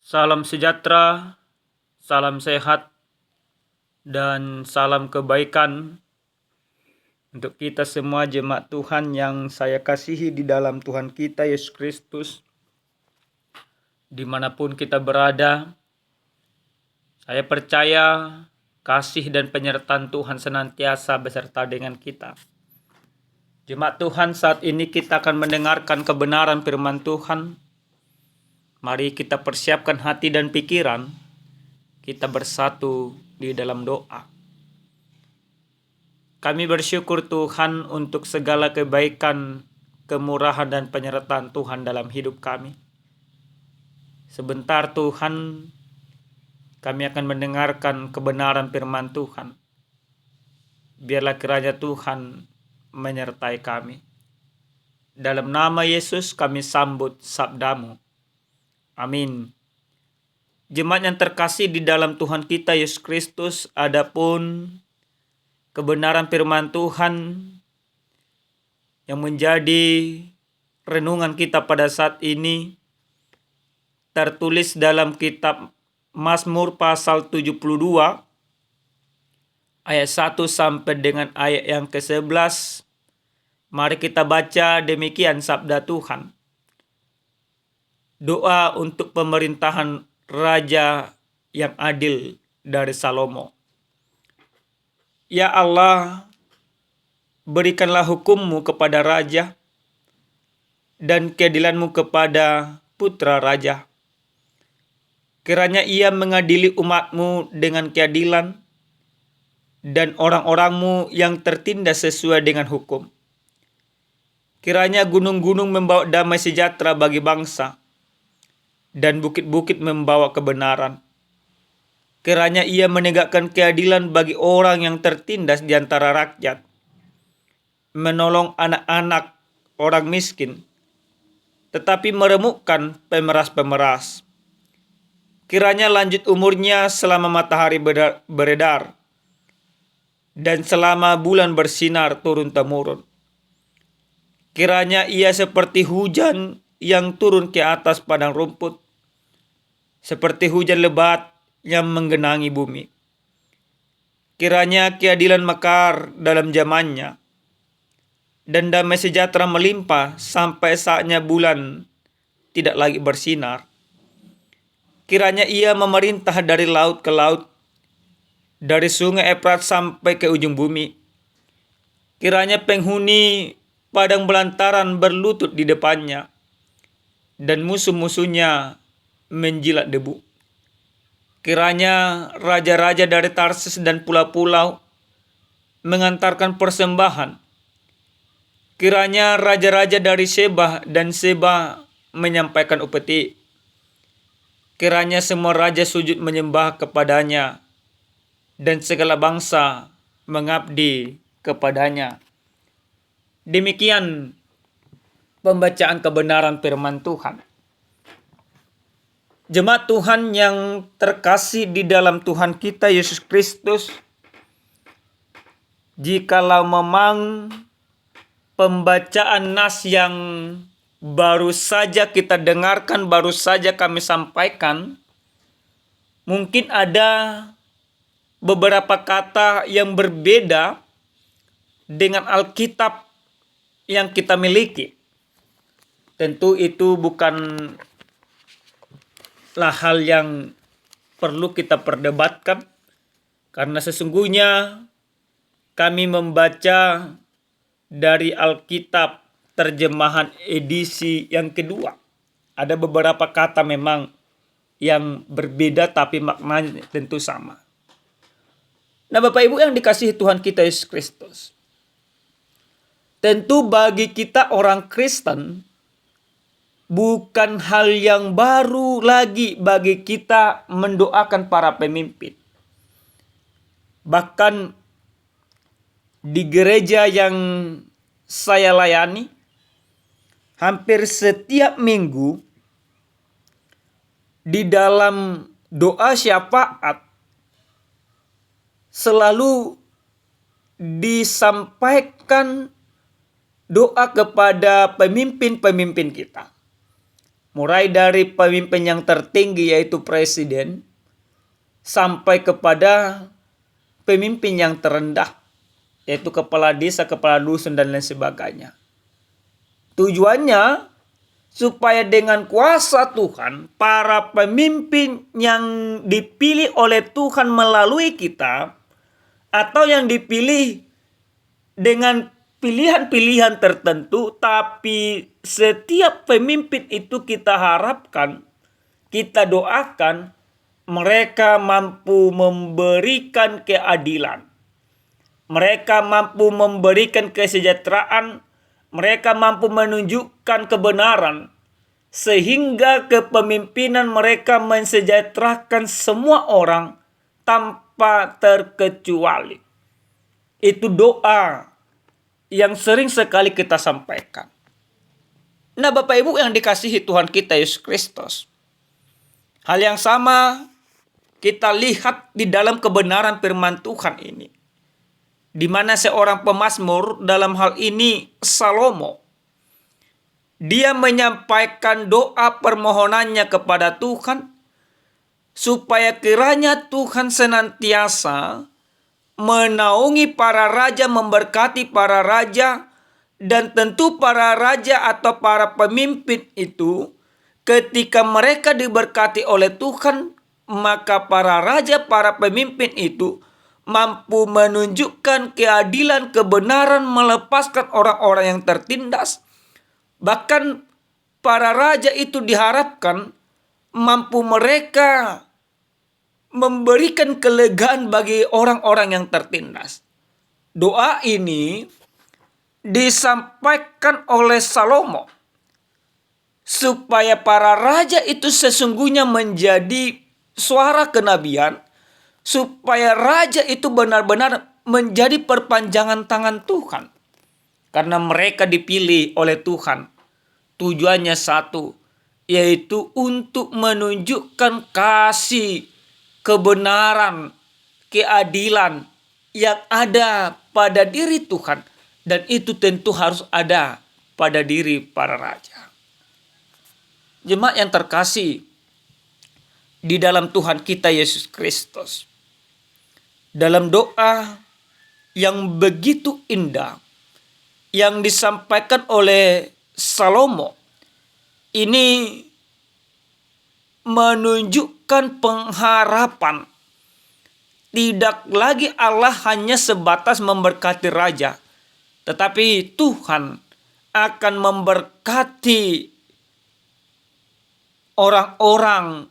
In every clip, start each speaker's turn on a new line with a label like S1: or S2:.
S1: Salam sejahtera, salam sehat, dan salam kebaikan untuk kita semua jemaat Tuhan yang saya kasihi di dalam Tuhan kita Yesus Kristus. Dimanapun kita berada, saya percaya kasih dan penyertaan Tuhan senantiasa beserta dengan kita. Jemaat Tuhan, saat ini kita akan mendengarkan kebenaran firman Tuhan. Mari kita persiapkan hati dan pikiran. Kita bersatu di dalam doa. Kami bersyukur Tuhan untuk segala kebaikan, kemurahan dan penyertaan Tuhan dalam hidup kami. Sebentar Tuhan, kami akan mendengarkan kebenaran firman Tuhan. Biarlah kiranya Tuhan menyertai kami. Dalam nama Yesus kami sambut sabdamu. Amin. Jemaat yang terkasih di dalam Tuhan kita Yesus Kristus, adapun kebenaran firman Tuhan yang menjadi renungan kita pada saat ini tertulis dalam kitab Mazmur pasal 72 ayat 1 sampai dengan ayat yang ke-11. Mari kita baca demikian sabda Tuhan. Doa untuk pemerintahan Raja yang adil dari Salomo. Ya Allah, berikanlah hukum-Mu kepada Raja dan keadilan-Mu kepada putra Raja. Kiranya ia mengadili umat-Mu dengan keadilan dan orang-orang-Mu yang tertindas sesuai dengan hukum. Kiranya gunung-gunung membawa damai sejahtera bagi bangsa dan bukit-bukit membawa kebenaran. Kiranya ia menegakkan keadilan bagi orang yang tertindas di antara rakyat, menolong anak-anak orang miskin, tetapi meremukkan pemeras-pemeras. Kiranya lanjut umurnya selama matahari beredar, dan selama bulan bersinar turun-temurun. Kiranya ia seperti hujan yang turun ke atas padang rumput, seperti hujan lebat yang menggenangi bumi. Kiranya keadilan mekar dalam zamannya, dan damai sejahtera melimpah sampai saatnya bulan tidak lagi bersinar. Kiranya ia memerintah dari laut ke laut, dari sungai Efrat sampai ke ujung bumi. Kiranya penghuni padang belantaran berlutut di depannya, dan musuh-musuhnya menjilat debu. Kiranya raja-raja dari Tarsis dan pulau-pulau mengantarkan persembahan. Kiranya raja-raja dari Sheba dan Seba menyampaikan upeti. Kiranya semua raja sujud menyembah kepadanya, dan segala bangsa mengabdi kepadanya. Demikian pembacaan kebenaran firman Tuhan. Jemaat Tuhan yang terkasih di dalam Tuhan kita Yesus Kristus, jikalau memang pembacaan nas yang baru saja kita dengarkan, baru saja kami sampaikan, mungkin ada beberapa kata yang berbeda dengan Alkitab yang kita miliki. Tentu itu bukanlah hal yang perlu kita perdebatkan, karena sesungguhnya kami membaca dari Alkitab terjemahan edisi yang kedua. Ada beberapa kata memang yang berbeda tapi maknanya tentu sama. Nah, Bapak Ibu yang dikasihi Tuhan kita Yesus Kristus, tentu bagi kita orang Kristen bukan hal yang baru lagi bagi kita mendoakan para pemimpin. Bahkan di gereja yang saya layani, hampir setiap minggu di dalam doa syafaat selalu disampaikan doa kepada pemimpin-pemimpin kita. mulai dari pemimpin yang tertinggi yaitu presiden, sampai kepada pemimpin yang terendah yaitu kepala desa, kepala dusun, dan lain sebagainya. Tujuannya supaya dengan kuasa Tuhan, para pemimpin yang dipilih oleh Tuhan melalui kita, atau yang dipilih dengan pilihan-pilihan tertentu, tapi setiap pemimpin itu kita harapkan, kita doakan, mereka mampu memberikan keadilan. Mereka mampu memberikan kesejahteraan. Mereka mampu menunjukkan kebenaran. Sehingga kepemimpinan mereka mensejahterakan semua orang tanpa terkecuali. Itu doa yang sering sekali kita sampaikan. Nah, Bapak Ibu yang dikasihi Tuhan kita Yesus Kristus, hal yang sama kita lihat di dalam kebenaran firman Tuhan ini, di mana seorang pemazmur, dalam hal ini Salomo, dia menyampaikan doa permohonannya kepada Tuhan supaya kiranya Tuhan senantiasa menaungi para raja, memberkati para raja, dan tentu para raja atau para pemimpin itu ketika mereka diberkati oleh Tuhan, maka para raja, para pemimpin itu mampu menunjukkan keadilan, kebenaran, melepaskan orang-orang yang tertindas. Bahkan para raja itu diharapkan mampu mereka memberikan kelegaan bagi orang-orang yang tertindas. Doa ini disampaikan oleh Salomo supaya para raja itu sesungguhnya menjadi suara kenabian, supaya raja itu benar-benar menjadi perpanjangan tangan Tuhan. Karena mereka dipilih oleh Tuhan. Tujuannya satu, yaitu untuk menunjukkan kasih, kebenaran, keadilan yang ada pada diri Tuhan. Dan itu tentu harus ada pada diri para raja. Jemaat yang terkasih di dalam Tuhan kita Yesus Kristus, dalam doa yang begitu indah yang disampaikan oleh Salomo, ini menunjukkan pengharapan. Tidak lagi Allah hanya sebatas memberkati raja, tetapi Tuhan akan memberkati orang-orang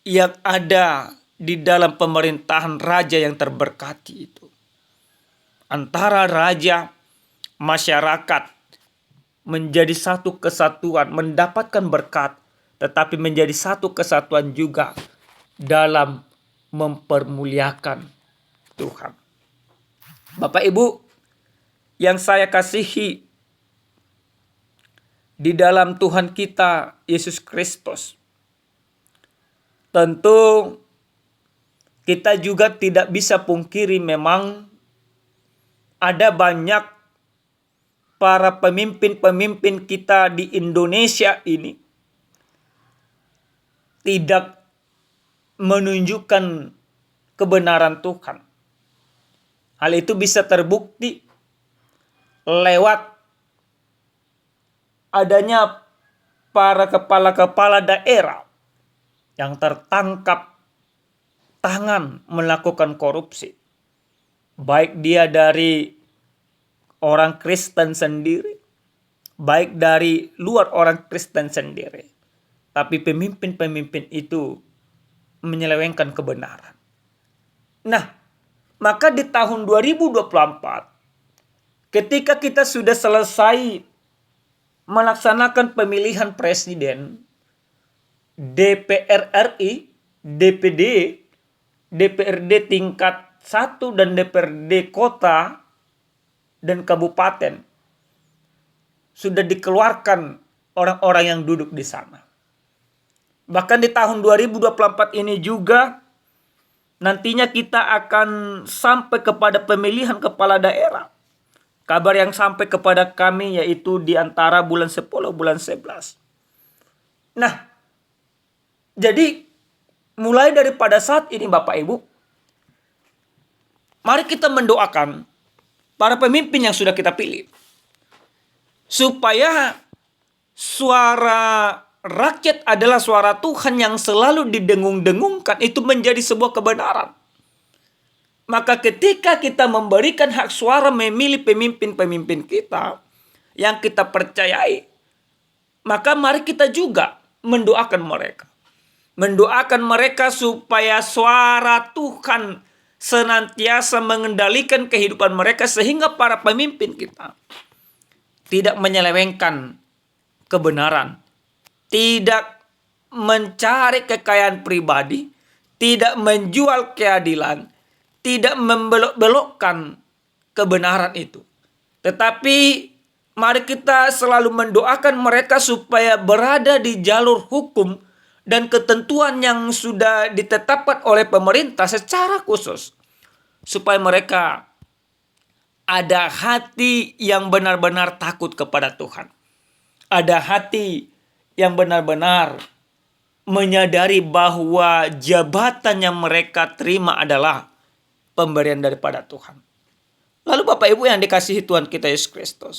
S1: yang ada di dalam pemerintahan raja yang terberkati itu. Antara raja, masyarakat menjadi satu kesatuan, mendapatkan berkat, tetapi menjadi satu kesatuan juga dalam mempermuliakan Tuhan. Bapak Ibu yang saya kasihi di dalam Tuhan kita Yesus Kristus, tentu kita juga tidak bisa pungkiri memang ada banyak para pemimpin-pemimpin kita di Indonesia ini tidak menunjukkan kebenaran Tuhan. Hal itu bisa terbukti lewat adanya para kepala-kepala daerah yang tertangkap tangan melakukan korupsi. Baik dia dari orang Kristen sendiri, baik dari luar orang Kristen sendiri. Tapi pemimpin-pemimpin itu menyelewengkan kebenaran. Nah, maka di tahun 2024, ketika kita sudah selesai melaksanakan pemilihan presiden, DPR RI, DPD, DPRD tingkat 1 dan DPRD kota dan kabupaten, sudah dikeluarkan orang-orang yang duduk di sana. Bahkan di tahun 2024 ini juga nantinya kita akan sampai kepada pemilihan kepala daerah. Kabar yang sampai kepada kami yaitu di antara bulan 10, bulan 11. Nah, jadi mulai daripada saat ini Bapak Ibu, mari kita mendoakan para pemimpin yang sudah kita pilih, supaya suara rakyat adalah suara Tuhan yang selalu didengung-dengungkan, itu menjadi sebuah kebenaran. Maka ketika kita memberikan hak suara memilih pemimpin-pemimpin kita yang kita percayai, maka mari kita juga mendoakan mereka. Mendoakan mereka supaya suara Tuhan senantiasa mengendalikan kehidupan mereka, sehingga para pemimpin kita tidak menyelewengkan kebenaran, tidak mencari kekayaan pribadi, tidak menjual keadilan, tidak membelok-belokkan kebenaran itu. Tetapi mari kita selalu mendoakan mereka supaya berada di jalur hukum dan ketentuan yang sudah ditetapkan oleh pemerintah secara khusus, supaya mereka ada hati yang benar-benar takut kepada Tuhan. Ada hati yang benar-benar menyadari bahwa jabatan yang mereka terima adalah pemberian daripada Tuhan. Lalu Bapak Ibu yang dikasihi Tuhan kita Yesus Kristus,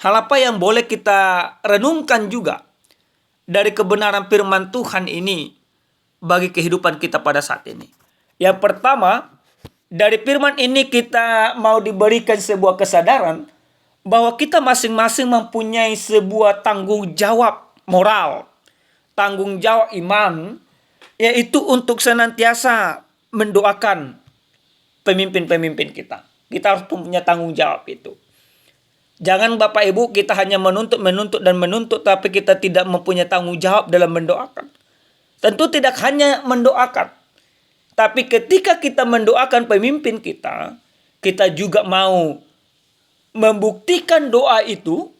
S1: hal apa yang boleh kita renungkan juga dari kebenaran firman Tuhan ini bagi kehidupan kita pada saat ini? Yang pertama, dari firman ini kita mau diberikan sebuah kesadaran bahwa kita masing-masing mempunyai sebuah tanggung jawab moral, tanggung jawab iman, yaitu untuk senantiasa mendoakan pemimpin-pemimpin kita. Kita harus punya tanggung jawab itu. Jangan Bapak Ibu kita hanya menuntut, tapi kita tidak mempunyai tanggung jawab dalam mendoakan. Tentu tidak hanya mendoakan, tapi ketika kita mendoakan pemimpin kita, kita juga mau membuktikan doa itu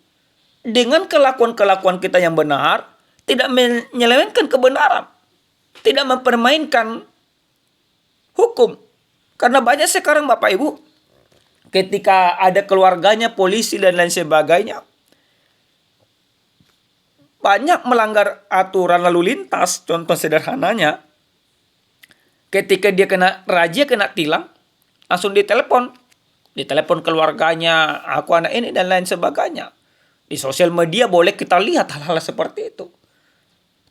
S1: dengan kelakuan-kelakuan kita yang benar, tidak menyelewengkan kebenaran, tidak mempermainkan hukum. Karena banyak sekarang Bapak Ibu, ketika ada keluarganya, polisi dan lain sebagainya, banyak melanggar aturan lalu lintas. Contoh sederhananya, ketika dia kena razia, kena tilang, langsung ditelepon keluarganya, aku anak ini dan lain sebagainya. Di sosial media boleh kita lihat hal-hal seperti itu.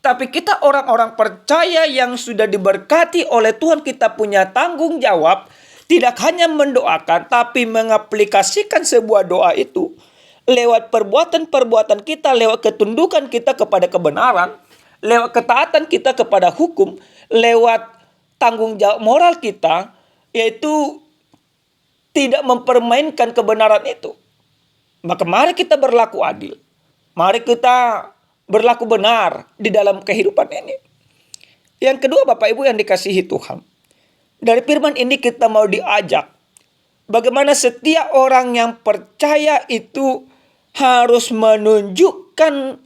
S1: Tapi kita orang-orang percaya yang sudah diberkati oleh Tuhan, kita punya tanggung jawab, tidak hanya mendoakan, tapi mengaplikasikan sebuah doa itu lewat perbuatan-perbuatan kita, lewat ketundukan kita kepada kebenaran, lewat ketaatan kita kepada hukum, lewat tanggung jawab moral kita, yaitu tidak mempermainkan kebenaran itu. Maka mari kita berlaku adil. Mari kita berlaku benar di dalam kehidupan ini. Yang kedua Bapak Ibu yang dikasihi Tuhan, dari firman ini kita mau diajak bagaimana setiap orang yang percaya itu harus menunjukkan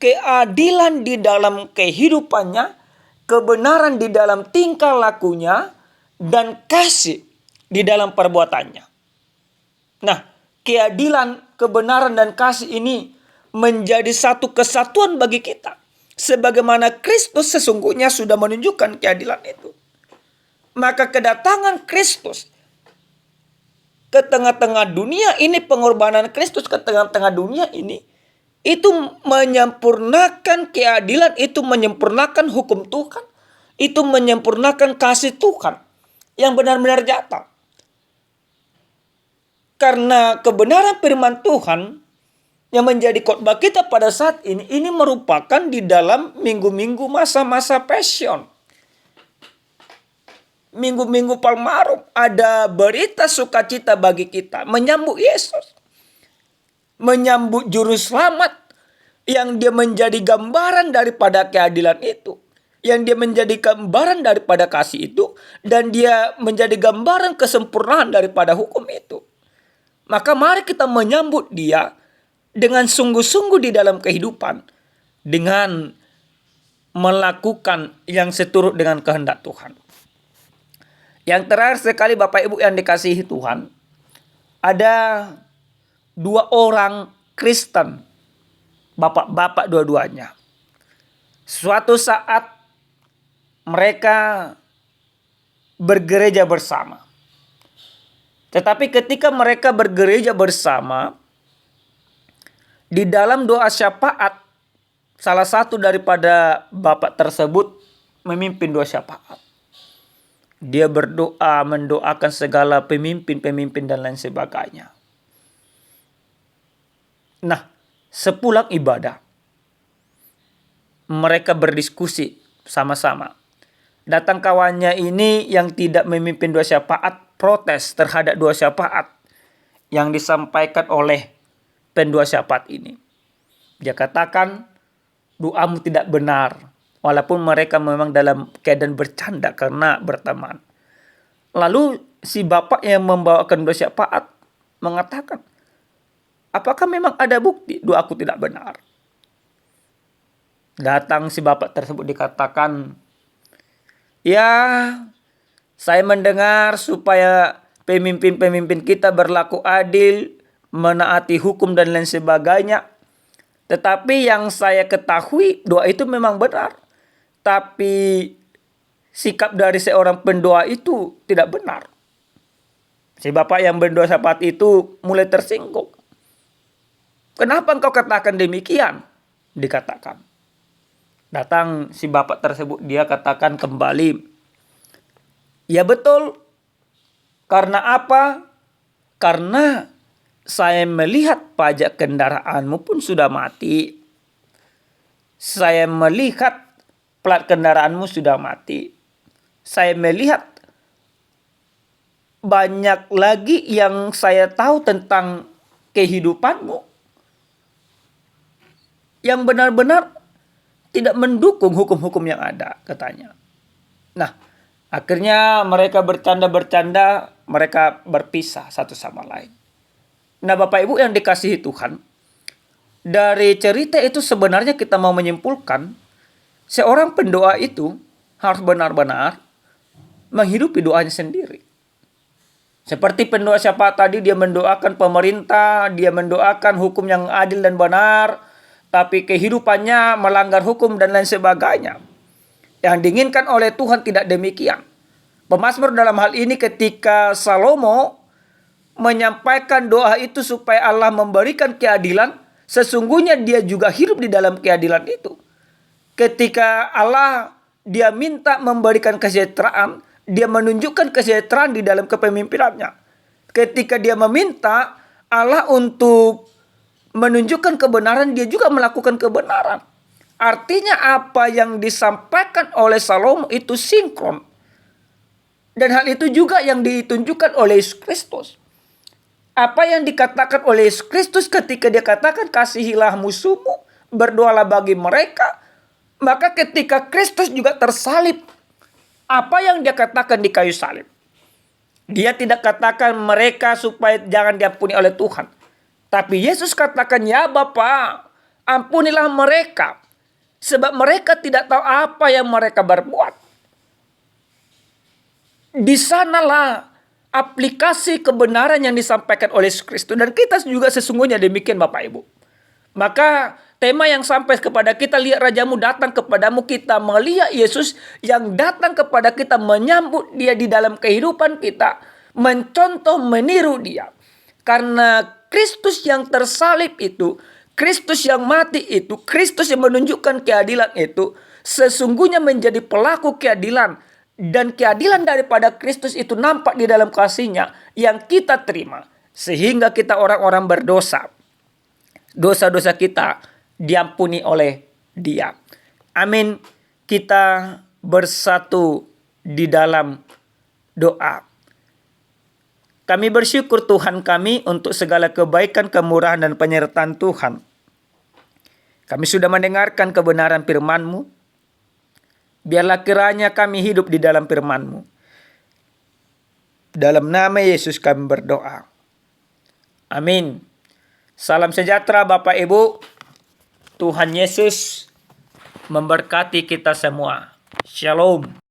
S1: keadilan di dalam kehidupannya, kebenaran di dalam tingkah lakunya, dan kasih di dalam perbuatannya. Nah, keadilan, kebenaran, dan kasih ini menjadi satu kesatuan bagi kita. Sebagaimana Kristus sesungguhnya sudah menunjukkan keadilan itu. Maka kedatangan Kristus ke tengah-tengah dunia ini, pengorbanan Kristus ke tengah-tengah dunia ini, itu menyempurnakan keadilan, itu menyempurnakan hukum Tuhan, itu menyempurnakan kasih Tuhan yang benar-benar nyata. Karena kebenaran firman Tuhan yang menjadi khotbah kita pada saat ini merupakan di dalam minggu-minggu masa-masa passion. Minggu-minggu Palmarum, ada berita sukacita bagi kita menyambut Yesus, menyambut juru selamat yang dia menjadi gambaran daripada keadilan itu, yang dia menjadi gambaran daripada kasih itu, dan dia menjadi gambaran kesempurnaan daripada hukum itu. Maka mari kita menyambut dia dengan sungguh-sungguh di dalam kehidupan, dengan melakukan yang seturut dengan kehendak Tuhan. Yang terakhir sekali Bapak Ibu yang dikasihi Tuhan, ada dua orang Kristen, bapak-bapak dua-duanya. Suatu saat mereka bergereja bersama. Tetapi ketika mereka bergereja bersama, di dalam doa syafaat, salah satu daripada bapak tersebut memimpin doa syafaat. Dia berdoa, mendoakan segala pemimpin-pemimpin dan lain sebagainya. Nah, sepulang ibadah, mereka berdiskusi sama-sama. Datang kawannya ini yang tidak memimpin doa syafaat, protes terhadap doa syafaat yang disampaikan oleh pendua syafaat ini. Dia katakan, doamu tidak benar. Walaupun mereka memang dalam keadaan bercanda karena berteman. Lalu si bapak yang membawakan doa syafaat mengatakan, apakah memang ada bukti doaku tidak benar? Datang si bapak tersebut dikatakan, ya, saya mendengar supaya pemimpin-pemimpin kita berlaku adil, menaati hukum dan lain sebagainya. Tetapi yang saya ketahui doa itu memang benar. Tapi sikap dari seorang pendoa itu tidak benar. Si bapak yang berdoa syafaat itu mulai tersinggung. Kenapa engkau katakan demikian? Dikatakan. Datang si bapak tersebut, dia katakan kembali, ya betul. Karena apa? Karena saya melihat pajak kendaraanmu pun sudah mati. Saya melihat plat kendaraanmu sudah mati. Saya melihat banyak lagi yang saya tahu tentang kehidupanmu yang benar-benar tidak mendukung hukum-hukum yang ada, katanya. Nah, akhirnya mereka bercanda-bercanda, mereka berpisah satu sama lain. Nah, Bapak Ibu yang dikasihi Tuhan, dari cerita itu sebenarnya kita mau menyimpulkan, seorang pendoa itu harus benar-benar menghidupi doanya sendiri. Seperti pendoa syafaat tadi, dia mendoakan pemerintah, dia mendoakan hukum yang adil dan benar, tapi kehidupannya melanggar hukum dan lain sebagainya. Yang diinginkan oleh Tuhan tidak demikian. Pemazmur dalam hal ini ketika Salomo menyampaikan doa itu supaya Allah memberikan keadilan, sesungguhnya dia juga hidup di dalam keadilan itu. Ketika Allah dia minta memberikan kesejahteraan, dia menunjukkan kesejahteraan di dalam kepemimpinannya. Ketika dia meminta Allah untuk menunjukkan kebenaran, dia juga melakukan kebenaran. Artinya apa yang disampaikan oleh Salomo itu sinkron. Dan hal itu juga yang ditunjukkan oleh Yesus Kristus. Apa yang dikatakan oleh Yesus Kristus ketika dia katakan kasihilah musuhmu, berdoalah bagi mereka. Maka ketika Kristus juga tersalib, apa yang dia katakan di kayu salib? Dia tidak katakan mereka supaya jangan diampuni oleh Tuhan. Tapi Yesus katakan, ya Bapa, ampunilah mereka. Sebab mereka tidak tahu apa yang mereka berbuat. Di sanalah aplikasi kebenaran yang disampaikan oleh Yesus Kristus. Dan kita juga sesungguhnya demikian Bapak Ibu. Maka tema yang sampai kepada kita, lihat Rajamu datang kepadamu, kita melihat Yesus yang datang kepada kita, menyambut dia di dalam kehidupan kita, mencontoh, meniru dia. Karena Kristus yang tersalib itu, Kristus yang mati itu, Kristus yang menunjukkan keadilan itu, sesungguhnya menjadi pelaku keadilan. Dan keadilan daripada Kristus itu nampak di dalam kasih-Nya yang kita terima. Sehingga kita orang-orang berdosa, dosa-dosa kita diampuni oleh Dia. Amin. Kita bersatu di dalam doa. Kami bersyukur Tuhan kami untuk segala kebaikan, kemurahan, dan penyertaan Tuhan. Kami sudah mendengarkan kebenaran firman-Mu. Biarlah kiranya kami hidup di dalam firman-Mu. Dalam nama Yesus kami berdoa. Amin. Salam sejahtera Bapak Ibu. Tuhan Yesus memberkati kita semua. Shalom.